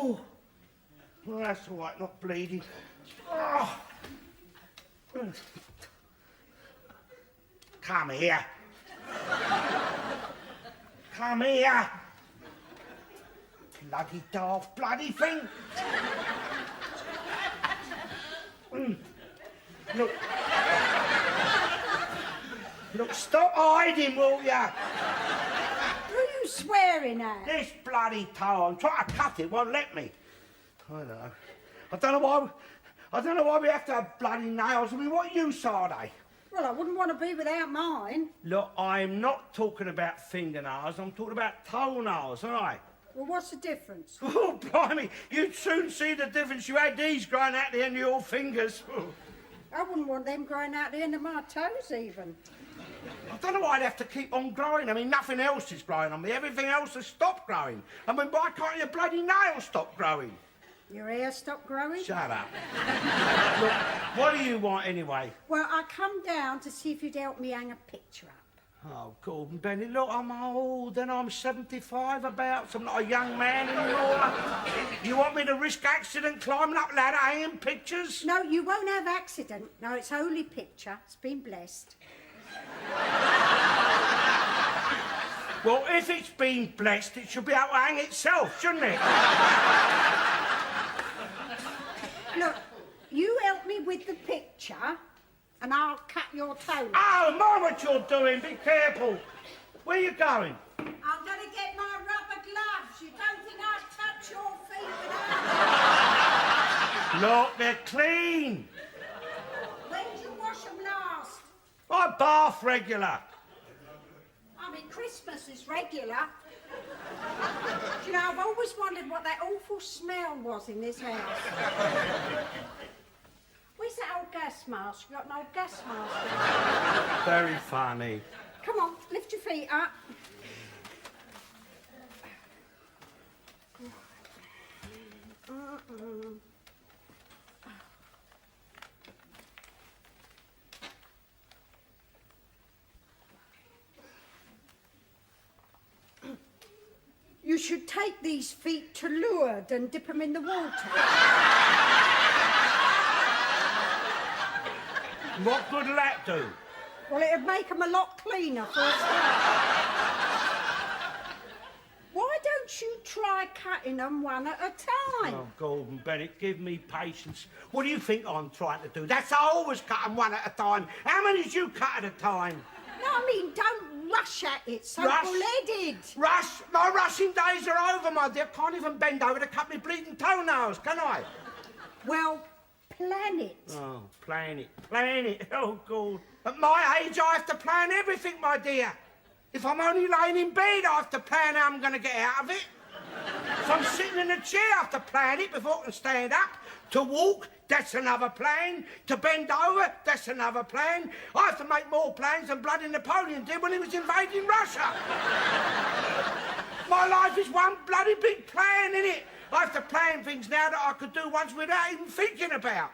Oh, well, that's all right, not bleeding. Oh. Come here. Come here. Bloody daft bloody thing. Look. Look, stop hiding, will ya? Who are you swearing at? This bloody toe. I'm trying to cut it, won't let me. I don't know. I don't know why we have to have bloody nails. I mean, what use are they? Well, I wouldn't want to be without mine. Look, I'm not talking about fingernails. I'm talking about toenails, all right? Well, what's the difference? Oh, blimey, you'd soon see the difference. You had these growing out the end of your fingers. I wouldn't want them growing out the end of my toes, even. I don't know why they have to keep on growing. I mean, nothing else is growing on me. Everything else has stopped growing. I mean, why can't your bloody nails stop growing? Your hair stopped growing? Shut up. Look, what do you want anyway? Well, I come down to see if you'd help me hang a picture up. Oh, Gordon Bennett, look, I'm old and I'm 75 about, so I'm not a young man anymore. You want me to risk accident climbing up ladder hanging pictures? No, you won't have accident. No, it's holy picture. It's been blessed. Well, if it's been blessed, it should be able to hang itself, shouldn't it? Look, you help me with the picture and I'll cut your toes. Oh, mind what you're doing. Be careful. Where are you going? I'm going to get my rubber gloves. You don't think I'd touch your feet with them? Look, they're clean. When did you wash them last? I bath regular. I mean, Christmas is regular. Do you know, I've always wondered what that awful smell was in this house. Where's that old gas mask? You got an old gas mask? Very funny. Come on, lift your feet up. You should take these feet to Lourdes and dip them in the water. What good will that do? Well, it'd make them a lot cleaner for a start. Why don't you try cutting them one at a time? Oh, Gordon Bennett, give me patience. What do you think I'm trying to do? That's I always cut them one at a time. How many did you cut at a time? No, I mean, don't rush at it so bull-headed. Rush? My rushing days are over, my dear. Can't even bend over to cut me bleeding toenails, can I? Well, plan it. Oh, plan it. Oh, God. At my age, I have to plan everything, my dear. If I'm only laying in bed, I have to plan how I'm going to get out of it. If I'm sitting in a chair, I have to plan it before I can stand up. To walk, that's another plan. To bend over, that's another plan. I have to make more plans than bloody Napoleon did when he was invading Russia. My life is one bloody big plan, innit? I have to plan things now that I could do once without even thinking about.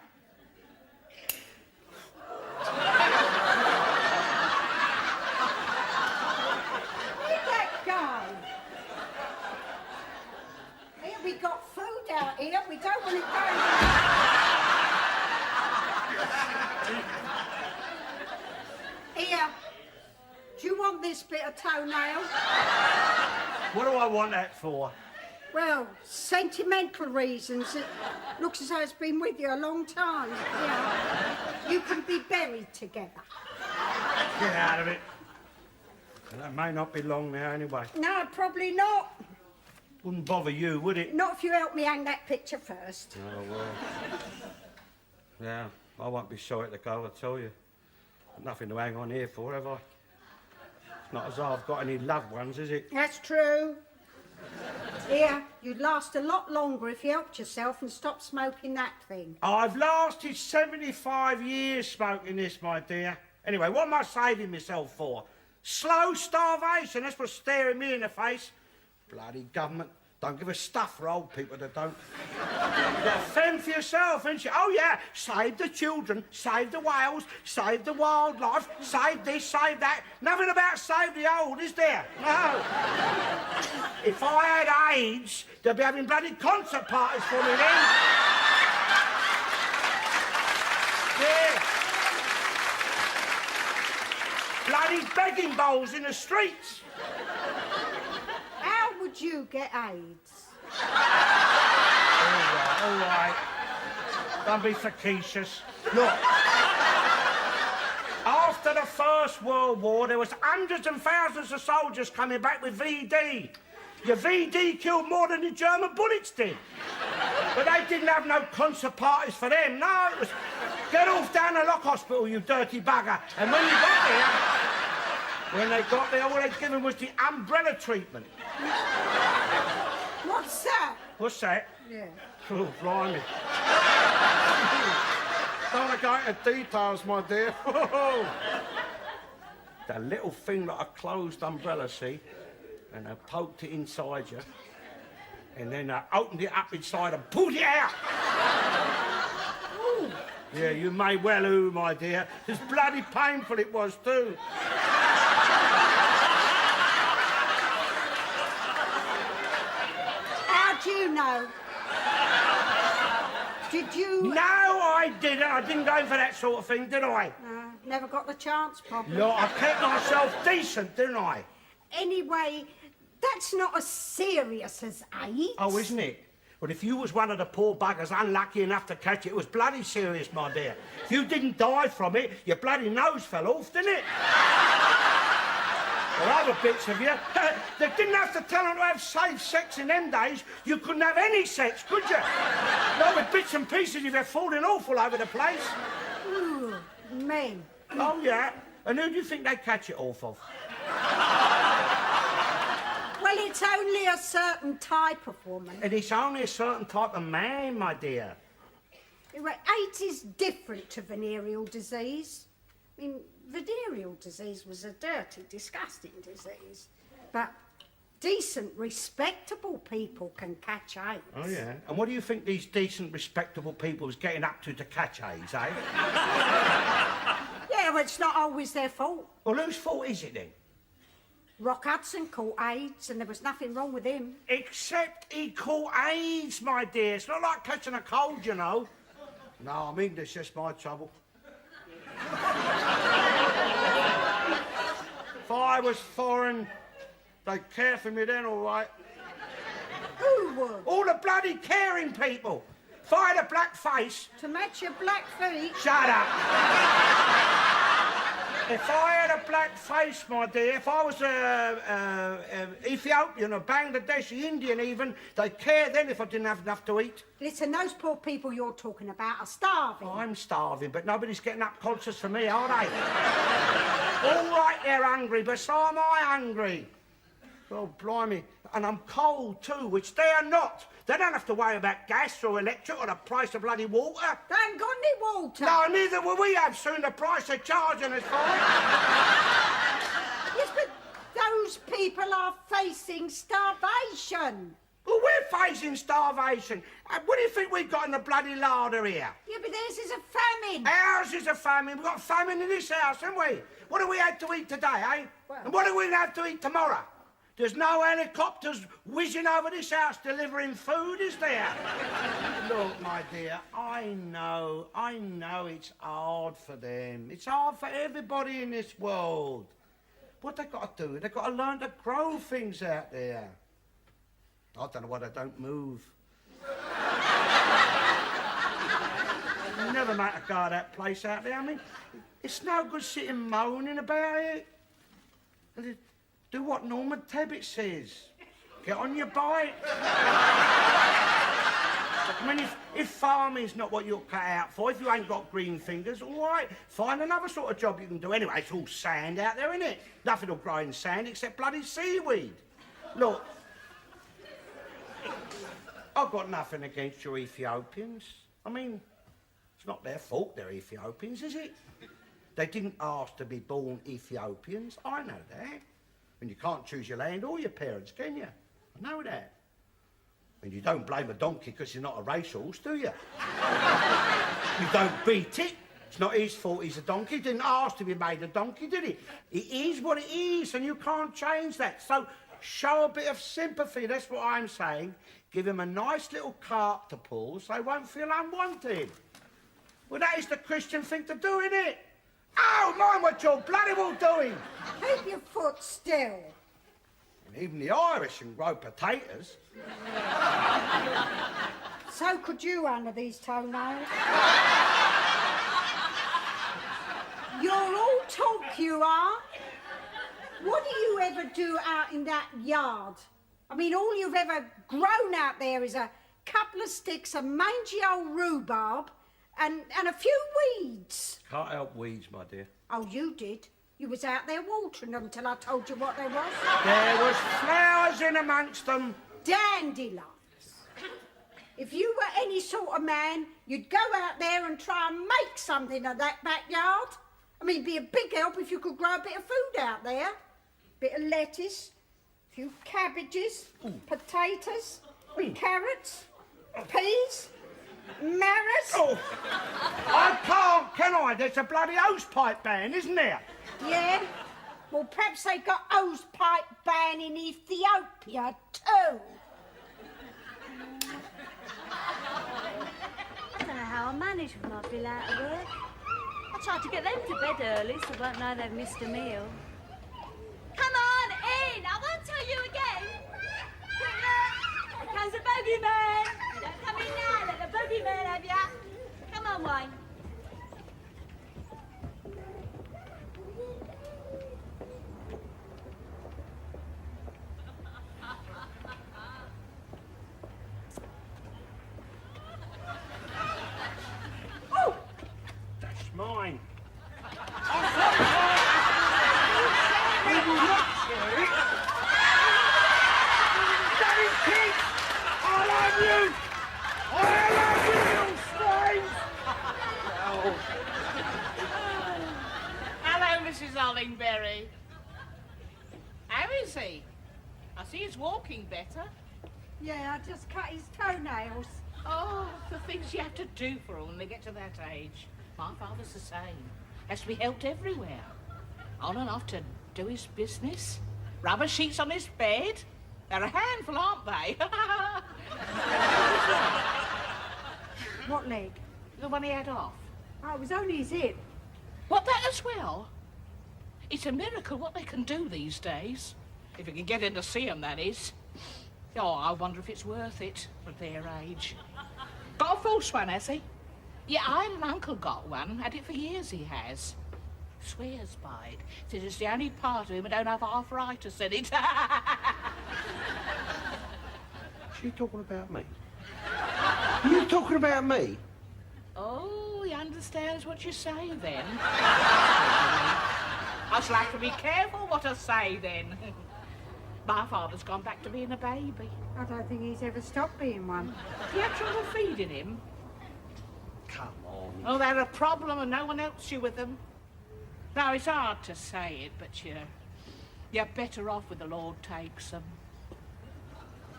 Where'd that go? Here, we got food out here. We don't want it going. Here. Do you want this bit of toenail? What do I want that for? Well, sentimental reasons. It looks as though it's been with you a long time. Yeah. You can be buried together. Get out of it. And that may not be long now anyway. No, probably not. Wouldn't bother you, would it? Not if you help me hang that picture first. Oh, well. Yeah, I won't be sorry to go, I tell you. Got nothing to hang on here for, have I? It's not as though I've got any loved ones, is it? That's true. Here, you'd last a lot longer if you helped yourself and stopped smoking that thing. I've lasted 75 years smoking this, my dear. Anyway, what am I saving myself for? Slow starvation, that's what's staring me in the face. Bloody government. Don't give a stuff for old people that don't. You've got to fend for yourself, ain't you? Oh, yeah, save the children, save the whales, save the wildlife, save this, save that. Nothing about save the old, is there? No. If I had AIDS, they'd be having bloody concert parties for me then. Yeah. Bloody begging bowls in the streets. How would you get AIDS? All right. Don't be facetious. Look. After the First World War, there was hundreds and thousands of soldiers coming back with VD. Your VD killed more than the German bullets did. But they didn't have no concert parties for them. No, it was get off down the Lock Hospital, you dirty bugger. And when they got there, all they'd given was the umbrella treatment. What's that? What's that? Yeah. Oh, blimey. Don't want to go into details, my dear. The little thing like a closed umbrella, see? And I poked it inside you. And then I opened it up inside and pulled it out. Ooh. Yeah, you may well ooh, my dear. It's bloody painful it was, too. How do you know? Did you... No, I didn't. I didn't go in for that sort of thing, did I? Never got the chance, probably. No, I kept myself decent, didn't I? Anyway, that's not as serious as AIDS. Oh, isn't it? Well, if you was one of the poor buggers unlucky enough to catch it, it was bloody serious, my dear. If you didn't die from it, your bloody nose fell off, didn't it? Or other bits of you. They didn't have to tell them to have safe sex in them days. You couldn't have any sex, could you? Not with bits and pieces of you falling off all over the place. Ooh, men. Oh, yeah? And who do you think they catch it off of? Well, it's only a certain type of woman. And it's only a certain type of man, my dear. Anyway, AIDS is different to venereal disease. I mean, venereal disease was a dirty, disgusting disease. But decent, respectable people can catch AIDS. Oh, yeah? And what do you think these decent, respectable people was getting up to catch AIDS, eh? Yeah, well, it's not always their fault. Well, whose fault is it, then? Rock Hudson caught AIDS, and there was nothing wrong with him. Except he caught AIDS, my dear. It's not like catching a cold, you know. No, I mean, that's just my trouble. If I was foreign, they'd care for me then, all right. Who would? All the bloody caring people. If I had a black face... To match your black feet? Shut up. If I had a black face, my dear, if I was Ethiopian or Bangladeshi, Indian even, they'd care then if I didn't have enough to eat. Listen, those poor people you're talking about are starving. I'm starving, but nobody's getting up conscious for me, are they? All right, they're hungry, but so am I hungry. Well, blimey. And I'm cold, too, which they are not. They don't have to worry about gas or electric or the price of bloody water. They haven't got any water. No, neither will we have soon. The price they're charging us for it. Yes, but those people are facing starvation. Well, we're facing starvation. What do you think we've got in the bloody larder here? Yeah, but theirs is a famine. Ours is a famine. We've got famine in this house, haven't we? What have we had to eat today, eh? Well... And what are we going to have to eat tomorrow? There's no helicopters whizzing over this house delivering food, is there? Look, my dear, I know it's hard for them. It's hard for everybody in this world. What they got to do, they've got to learn to grow things out there. I don't know why they don't move. You never make a go of that place out there. I mean, it's no good sitting moaning about it. Do what Norman Tebbit says. Get on your bike. I mean, if farming's not what you're cut out for, if you ain't got green fingers, all right, find another sort of job you can do. Anyway, it's all sand out there, isn't it? Nothing will grow in sand except bloody seaweed. Look, I've got nothing against your Ethiopians. I mean, it's not their fault they're Ethiopians, is it? They didn't ask to be born Ethiopians. I know that. And you can't choose your land or your parents, can you? I know that. And you don't blame a donkey because you're not a racehorse, do you? You don't beat it. It's not his fault he's a donkey. He didn't ask to be made a donkey, did he? It is what it is, and you can't change that. So show a bit of sympathy, that's what I'm saying. Give him a nice little cart to pull so he won't feel unwanted. Well, that is the Christian thing to do, isn't it? Oh, mind what you're bloody well doing. Keep your foot still. And even the Irish can grow potatoes. So could you under these toenails. You're all talk, you are. What do you ever do out in that yard? I mean, all you've ever grown out there is a couple of sticks of mangy old rhubarb and a few weeds. Can't help weeds, my dear. Oh, you did. You was out there watering them till I told you what they was. There was flowers in amongst them. Dandelions. If you were any sort of man, you'd go out there and try and make something of that backyard. I mean, it'd be a big help if you could grow a bit of food out there. Bit of lettuce, a few cabbages, potatoes, carrots, peas, marrows. Oh, I can't, can I? There's a bloody hosepipe ban, isn't there? Yeah? Well, perhaps they got hosepipe ban in Ethiopia too. I don't know how I manage with my bill out of work. I tried to get them to bed early so I won't know they've missed a meal. Come on, in! I won't tell you again! Quick look! Here comes the bogeyman! Don't come in now, let the bogeyman have ya! Come on, Wayne. Mine. Hello, Mrs. Ollingberry. How is he? I see he's walking better. Yeah, I just cut his toenails. Oh, the things you have to do for them when they get to that age. My father's the same. Has to be helped everywhere. On and off to do his business. Rubber sheets on his bed. They're a handful, aren't they? What leg? The one he had off. Oh, it was only his hip. What, that as well? It's a miracle what they can do these days. If you can get in to see them, that is. Oh, I wonder if it's worth it at their age. Got a false one, has he? Yeah, I had an uncle got one. Had it for years, he has. Swears by it. Says it's the only part of him that don't have arthritis in it. She talking about me? Are you talking about me? Oh, he understands what you say, then. I shall have to be careful what I say, then. My father's gone back to being a baby. I don't think he's ever stopped being one. You have trouble feeding him? Come on. Oh, they're a problem and no one helps you with them. No, it's hard to say it, but you're better off with the Lord takes them.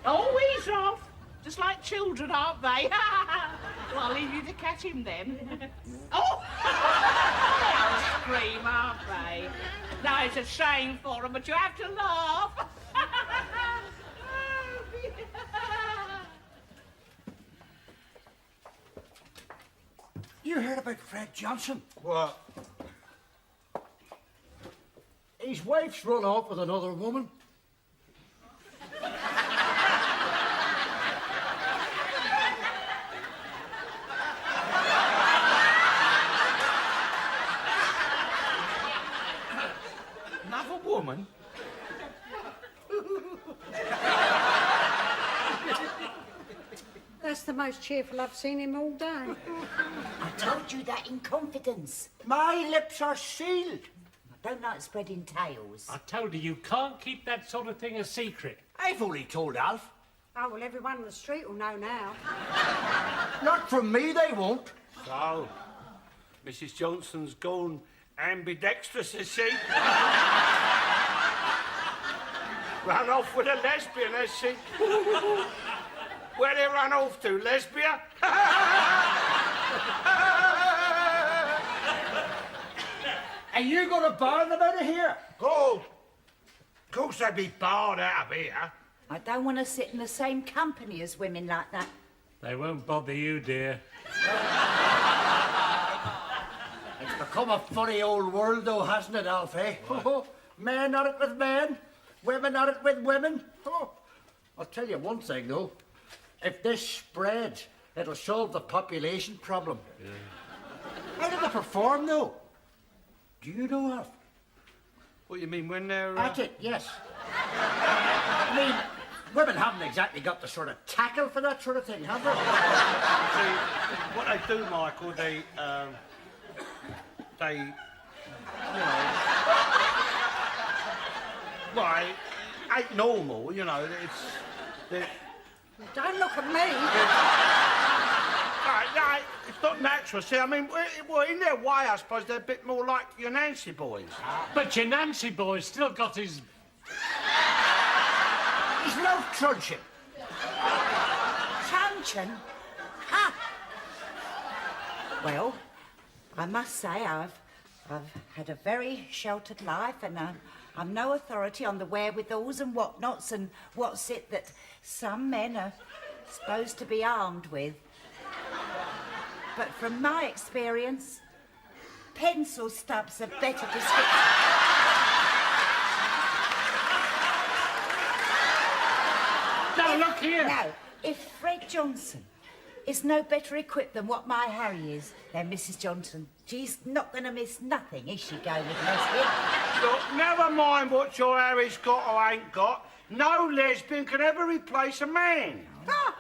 Always off. Just like children, aren't they? Well, I'll leave you to catch him then. Oh! They'll scream, aren't they? No, it's a shame for them, but you have to laugh. You heard about Fred Johnson? What? His wife's run off with another woman. Another woman? That's the most cheerful I've seen him all day. I told you that in confidence. My lips are sealed. I don't like spreading tales. I told you, you can't keep that sort of thing a secret. I've only told Alf. Oh, well, everyone on the street will know now. Not from me, they won't. So, Mrs. Johnson's gone ambidextrous, is she? Run off with a lesbian, has she? Where they run off to, lesbia? Are you going to bar them out of here? Oh, of course they'd be barred out of here. I don't want to sit in the same company as women like that. They won't bother you, dear. It's become a funny old world, though, hasn't it, Alf, eh? Men at it with men, women at it with women. Oh. I'll tell you one thing, though. If this spreads, it'll solve the population problem. Yeah. How do they perform, though? Do you know, Alf? What do you mean, when they're... At it, yes. I mean, women haven't exactly got the sort of tackle for that sort of thing, have they? See, what they do, Michael, they, you know... Well, it ain't normal, you know, it's... Don't look at me. Right, it's not natural. See, I mean, well, in their way, I suppose they're a bit more like your Nancy boys. But your Nancy boy's still got his... He's no truncheon. Truncheon? Ha! Well, I must say I've had a very sheltered life, and I'm no authority on the wherewithals and whatnots and what's it that some men are supposed to be armed with. But from my experience, pencil stubs are better description. Now, look here. No, if Fred Johnson is no better equipped than what my Harry is, then Mrs. Johnson, she's not going to miss nothing, is she, going with lesbian? Look, never mind what your Harry's got or ain't got. No lesbian can ever replace a man. Ah!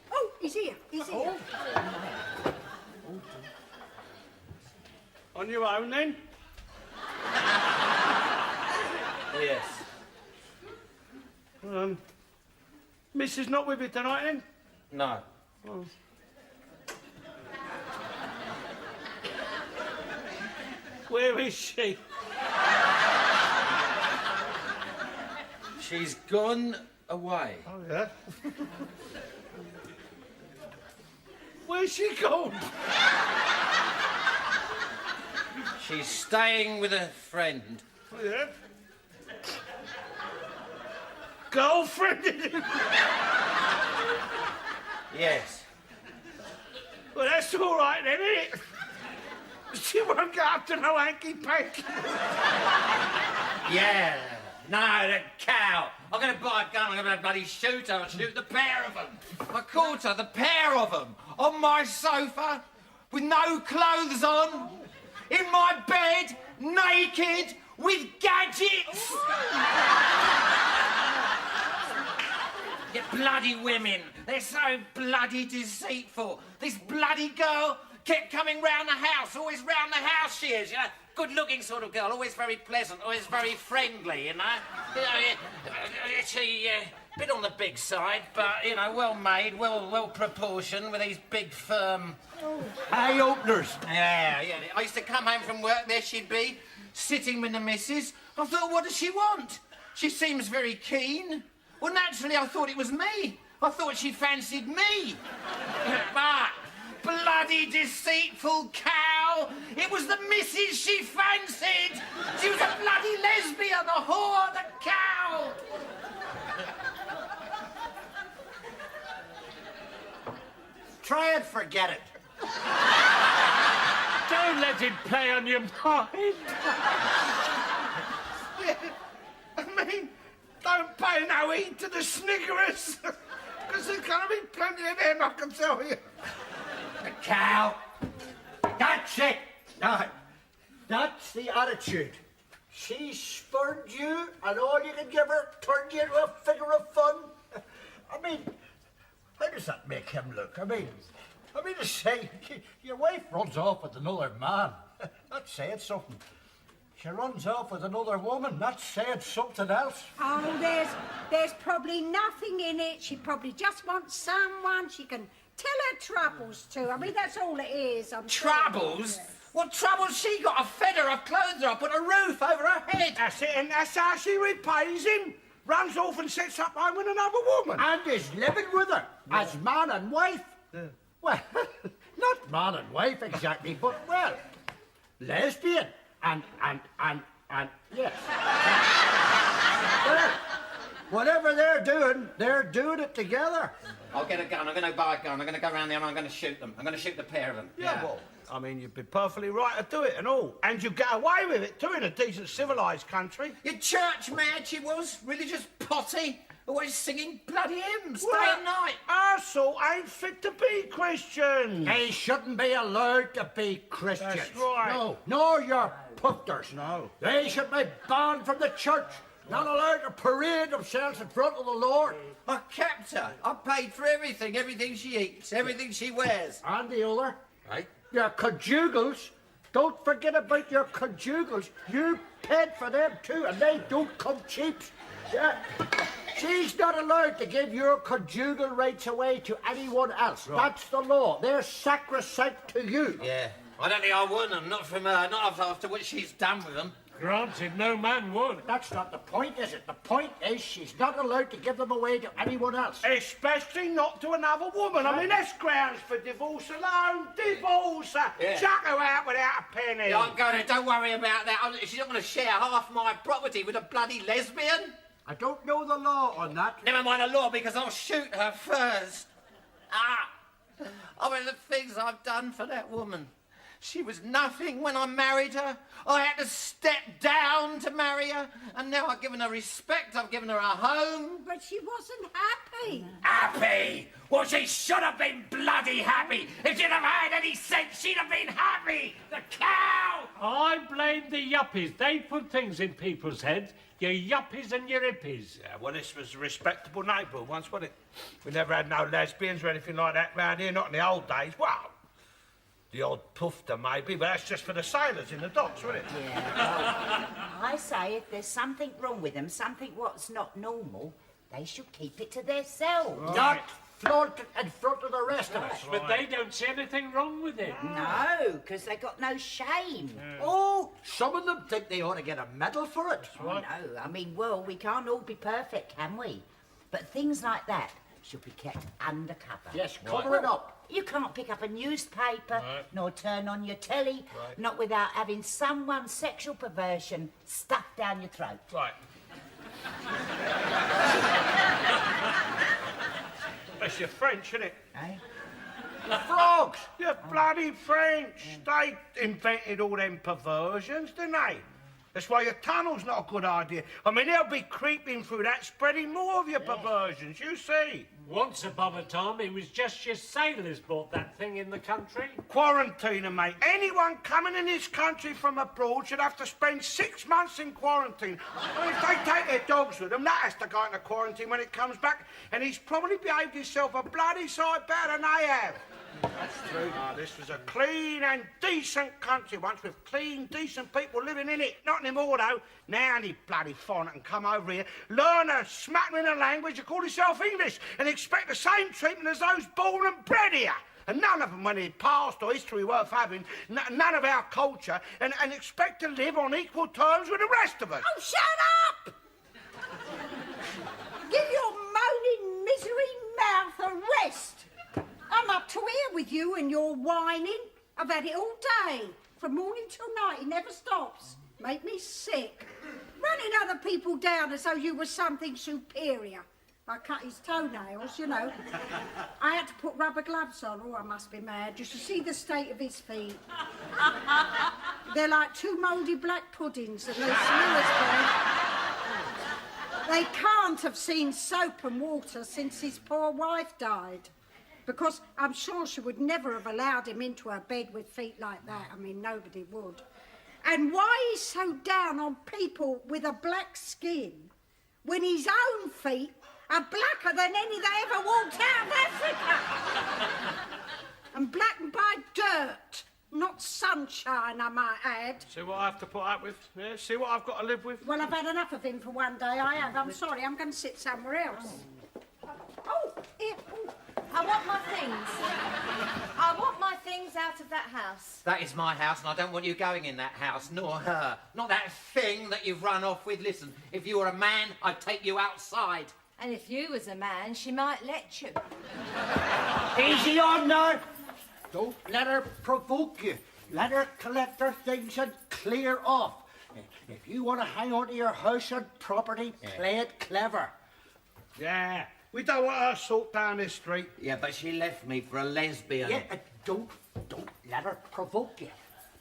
Oh, he's here. He's here. On your own, then? Yes. Mrs. not with you tonight, then? No. Oh. Where is she? She's gone away. Oh, yeah? Where's she gone? She's staying with a friend. Oh, yeah? Girlfriend? Yes. Well, that's all right, then, isn't it? She won't get up to no hanky-panky. Yeah. No, the cow. I'm going to buy a gun. I'm going to bloody shoot her and shoot the pair of them. I caught her, the pair of them, on my sofa, with no clothes on, in my bed, naked, with gadgets. You bloody women. They're so bloody deceitful. This bloody girl kept coming round the house, always round the house she is, you know. Good-looking sort of girl, always very pleasant, always very friendly, you know. She, a bit on the big side, but, you know, well-made, well-proportioned, with these big, firm... Eye openers. Yeah. I used to come home from work, there she'd be, sitting with the missus. I thought, what does she want? She seems very keen. Well, naturally, I thought it was me. I thought she fancied me. But... bloody deceitful cow! It was the missus she fancied! She was a bloody lesbian, the whore, the cow! Try and forget it. Don't let it play on your mind. I mean, don't pay no heed to the sniggerers. Because there's going to be plenty of them, I can tell you. The cow. That's it. No, that's the attitude. She spurned you, and all you can give her turned you into a figure of fun. I mean, how does that make him look? I mean to say, your wife runs off with another man. That's saying something. She runs off with another woman. That's saying something else. Oh, there's probably nothing in it. She probably just wants someone she can tell her troubles to. I mean, that's all it is. Troubles? What trouble's she got? I've fed her, I've clothed her, I've put a roof over her head. That's it, and that's how she repays him. runs off and sets up home with another woman. And is living with her as man and wife. Well, not man and wife exactly, but, well, lesbian and yes. Well, whatever they're doing it together. I'll get a gun. I'm going to buy a gun. I'm going to go around there and I'm going to shoot them. I'm going to shoot the pair of them. Yeah, well, I mean, you'd be perfectly right to do it and all. And you get away with it, too, in a decent, civilised country. Your church mad she was, religious potty, always singing bloody hymns day Well, and night. Our sort ain't fit to be Christians. They shouldn't be allowed to be Christians. That's right. No, nor your punters. No. They should be banned from the church. Not allowed to parade themselves in front of the Lord. I kept her. I paid for everything she eats, everything she wears. And the other, Right? your conjugals. Don't forget about your conjugals. You paid for them too, and they don't come cheap. Yeah. She's not allowed to give your conjugal rights away to anyone else. Right. That's the law. They're sacrosanct to you. Yeah. I don't think I want them, not from her, not after what she's done with them. Granted, no man would. That's not the point, is it? The point is she's not allowed to give them away to anyone else. Especially not to another woman. I mean, that's grounds for divorce alone. Divorce her. Yeah. Chuck her out without a penny. Yeah, I'm going to, don't worry about that. She's not going to share half my property with a bloody lesbian. I don't know the law on that. Never mind the law, because I'll shoot her first. I mean, the things I've done for that woman. She was nothing when I married her. I had to step down to marry her. And now I've given her respect. I've given her a home. But she wasn't happy. Happy? Well, she should have been bloody happy. If she'd have had any sense, she'd have been happy. The cow! I blame the yuppies. They put things in people's heads. Your yuppies and your hippies. Yeah, well, this was a respectable neighbourhood once, wasn't it? We never had no lesbians or anything like that round here, not in the old days. Well, the odd poofter maybe, but that's just for the sailors in the docks, wasn't it? Yeah, well, I say if there's something wrong with them, something what's not normal, they should keep it to themselves. Not flaunt it in front of the rest of us. But they don't see anything wrong with it. No, because they got no shame. Oh, some of them think they ought to get a medal for it. Oh, no, I mean, well, we can't all be perfect, can we? But things like that should be kept undercover. Yes, cover it up. You can't pick up a newspaper, nor turn on your telly, not without having someone's sexual perversion stuffed down your throat. Right. That's your French, isn't it? Eh? The frogs. You bloody French. They invented all them perversions, didn't they? That's why your tunnel's not a good idea. I mean, they'll be creeping through that, spreading more of your perversions, you see. Once upon a time, it was just your sailors bought that thing in the country. Quarantine, mate. Anyone coming in this country from abroad should have to spend 6 months in quarantine. I mean, if they take their dogs with them, that has to go into quarantine when it comes back, and he's probably behaved himself a bloody sight better than they have. That's true. This was a clean and decent country once, with clean, decent people living in it. Not anymore, though. Now any bloody foreigner can come over here, learn a smattering of language, and call himself English, and expect the same treatment as those born and bred here. And none of them with any past or history worth having, none of our culture, and expect to live on equal terms with the rest of us. Oh, shut up! Give your moaning misery mouth a rest. I'm up to here with you and your whining. I've had it all day. From morning till night, it never stops. Make me sick. Running other people down as though you were something superior. I cut his toenails, you know. I had to put rubber gloves on. Oh, I must be mad. Just to see the state of his feet. They're like two mouldy black puddings and they smell as bad. They can't have seen soap and water since his poor wife died. Because I'm sure she would never have allowed him into her bed with feet like that. I mean, nobody would. And why he's so down on people with a black skin when his own feet are blacker than any that ever walked out of Africa. And blackened by dirt, not sunshine, I might add. See what I have to put up with? Yeah, see what I've got to live with? Well, I've had enough of him for one day, I have. I'm sorry, I'm going to sit somewhere else. Oh, here. Oh. I want my things. things out of that house. That is my house, and I don't want you going in that house, nor her. Not that thing that you've run off with. Listen, if you were a man, I'd take you outside. And if you was a man, she might let you. Easy on now. Don't let her provoke you. Let her collect her things and clear off. If you want to hang on to your house and property, play it clever. Yeah, we don't want her sort down this street. Yeah, but she left me for a lesbian. Yeah, don't let her provoke you.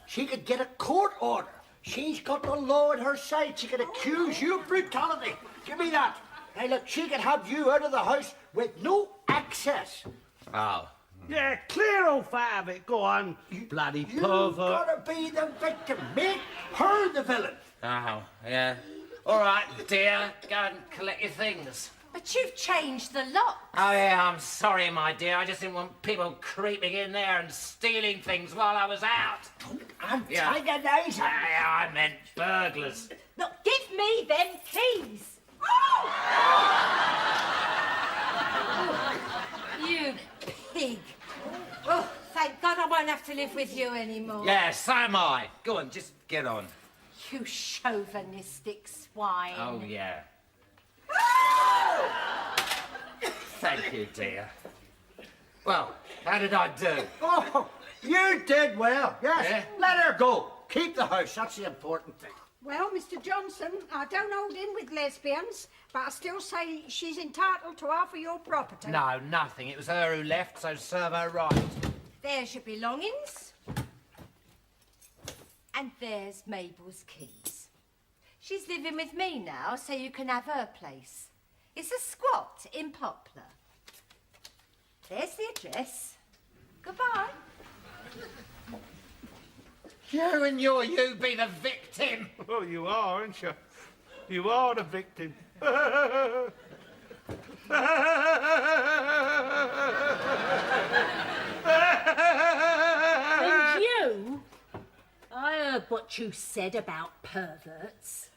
She could get a court order. She's got the law on her side. She could accuse you of brutality. Give me that. Hey, look, she could have you out of the house with no access. Oh. Yeah, clear off out of it. Go on, you bloody You've pervert. got to be the victim. Make her the villain. Oh, yeah. All right, dear, go and collect your things. But you've changed the lock. Oh, yeah, I'm sorry, my dear. I just didn't want people creeping in there and stealing things while I was out. Antagonize her. Yeah, I meant burglars. Look, give me them keys. You pig. Oh, thank God I won't have to live with you anymore. Yeah, so am I. Go on, just get on. You chauvinistic swine. Oh, yeah. Thank you, dear. Well, how did I do? Oh, you did well. Yes. Yeah? Let her go. Keep the house. That's the important thing. Well, Mr. Johnson, I don't hold in with lesbians, but I still say she's entitled to half of your property. No, nothing. It was her who left, so serve her right. There's your belongings. And there's Mabel's keys. She's living with me now, so you can have her place. It's a squat in Poplar. There's the address. Goodbye. You and you be the victim. Oh, you are, aren't you? You are the victim. And you? I heard what you said about perverts.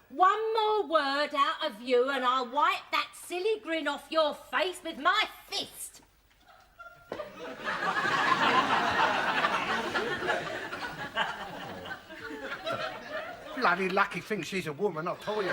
One more word out of you and I'll wipe that silly grin off your face with my fist. Bloody lucky thing she's a woman, I'll tell you.